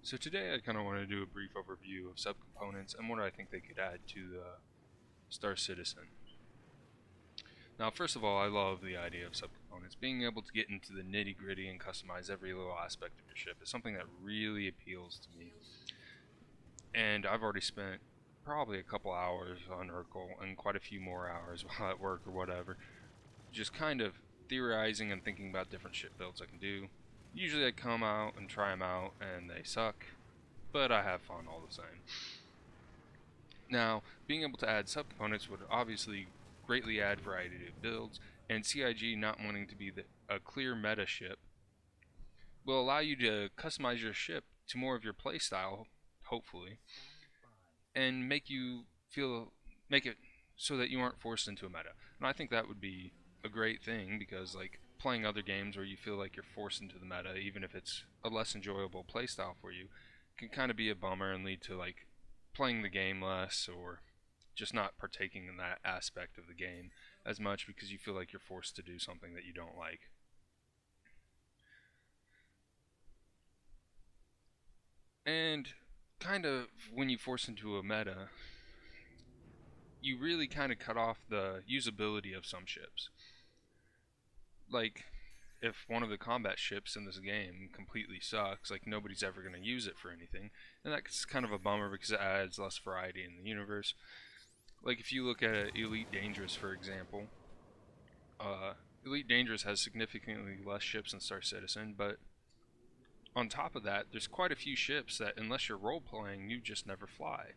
So today I kind of want to do a brief overview of subcomponents and what I think they could add to the Star Citizen. Now, first of all, I love the idea of subcomponents. Being able to get into the nitty-gritty and customize every little aspect of your ship is something that really appeals to me. And I've already spent probably a couple hours on Urkel and quite a few more hours while at work or whatever, just kind of theorizing and thinking about different ship builds I can do. Usually I come out and try them out and they suck, but I have fun all the same. Now, being able to add subcomponents would obviously greatly add variety to builds, and CIG not wanting to be a clear meta ship will allow you to customize your ship to more of your playstyle, hopefully, and make it so that you aren't forced into a meta. And I think that would be a great thing, because like playing other games where you feel like you're forced into the meta, even if it's a less enjoyable playstyle for you, can kind of be a bummer and lead to like playing the game less, or just not partaking in that aspect of the game as much because you feel like you're forced to do something that you don't like. And kind of when you force into a meta, you really kind of cut off the usability of some ships. Like, if one of the combat ships in this game completely sucks, like nobody's ever going to use it for anything, and that's kind of a bummer because it adds less variety in the universe. Like if you look at Elite Dangerous, for example, Elite Dangerous has significantly less ships than Star Citizen, but on top of that, there's quite a few ships that, unless you're role playing, you just never fly.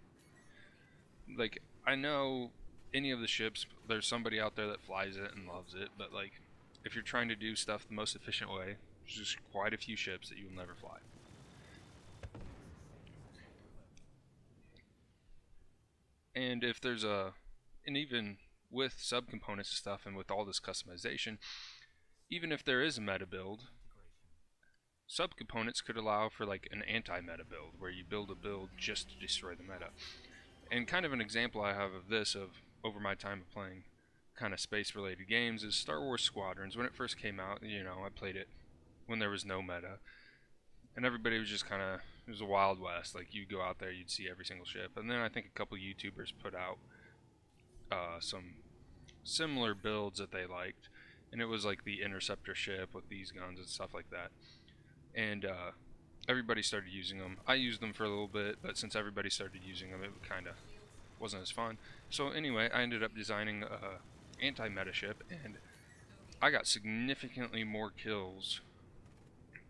Like, I know any of the ships, there's somebody out there that flies it and loves it, but like, if you're trying to do stuff the most efficient way, there's just quite a few ships that you will never fly. And if there's and even with subcomponents and stuff, and with all this customization, even if there is a meta build, subcomponents could allow for like an anti-meta build, where you build a build just to destroy the meta. And kind of an example I have of this, of over my time of playing kind of space related games, is Star Wars Squadrons. When it first came out, I played it when there was no meta, and everybody was just kind of, it was a wild west. Like, you'd go out there, you'd see every single ship, and then I think a couple YouTubers put out some similar builds that they liked, and it was like the interceptor ship with these guns and stuff like that. And everybody started using them. I used them for a little bit, but since everybody started using them, it kind of wasn't as fun. So anyway, I ended up designing a anti-meta ship, and I got significantly more kills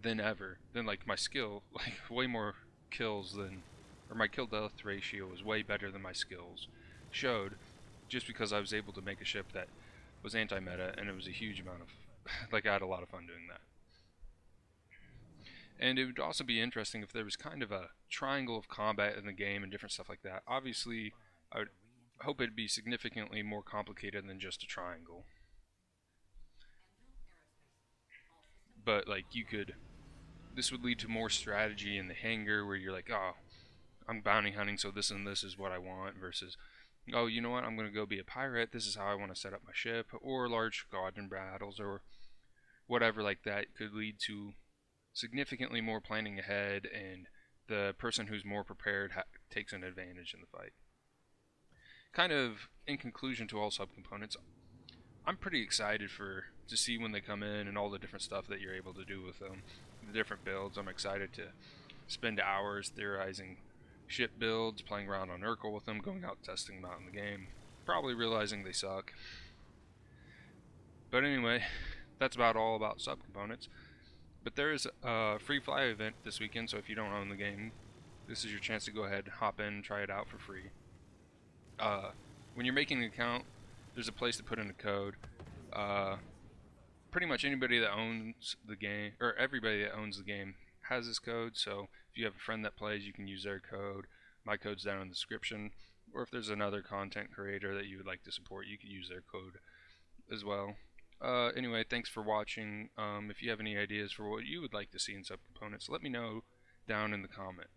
than ever. Than like my skill, like way more kills than, or my kill death ratio was way better than my skills showed, just because I was able to make a ship that was anti-meta, and it was a huge amount of, like, I had a lot of fun doing that. And it would also be interesting if there was kind of a triangle of combat in the game and different stuff like that. Obviously, I would hope it'd be significantly more complicated than just a triangle. But like, this would lead to more strategy in the hangar, where you're like, oh, I'm bounty hunting, so this and this is what I want, versus, oh, you know what, I'm going to go be a pirate, this is how I want to set up my ship, or large squadron battles, or whatever like that. Could lead to significantly more planning ahead, and the person who's more prepared takes an advantage in the fight. Kind of in conclusion to all subcomponents, I'm pretty excited to see when they come in and all the different stuff that you're able to do with them, the different builds. I'm excited to spend hours theorizing ship builds, playing around on Urkel with them, going out testing them out in the game, probably realizing they suck. But anyway, that's about all about subcomponents. But there is a free fly event this weekend, so if you don't own the game, this is your chance to go ahead, hop in, try it out for free. When you're making an account, there's a place to put in a code. Pretty much anybody that owns the game, or everybody that owns the game, has this code, so if you have a friend that plays, you can use their code. My code's down in the description, or if there's another content creator that you would like to support, you could use their code as well. Anyway, thanks for watching. If you have any ideas for what you would like to see in subcomponents, let me know down in the comments.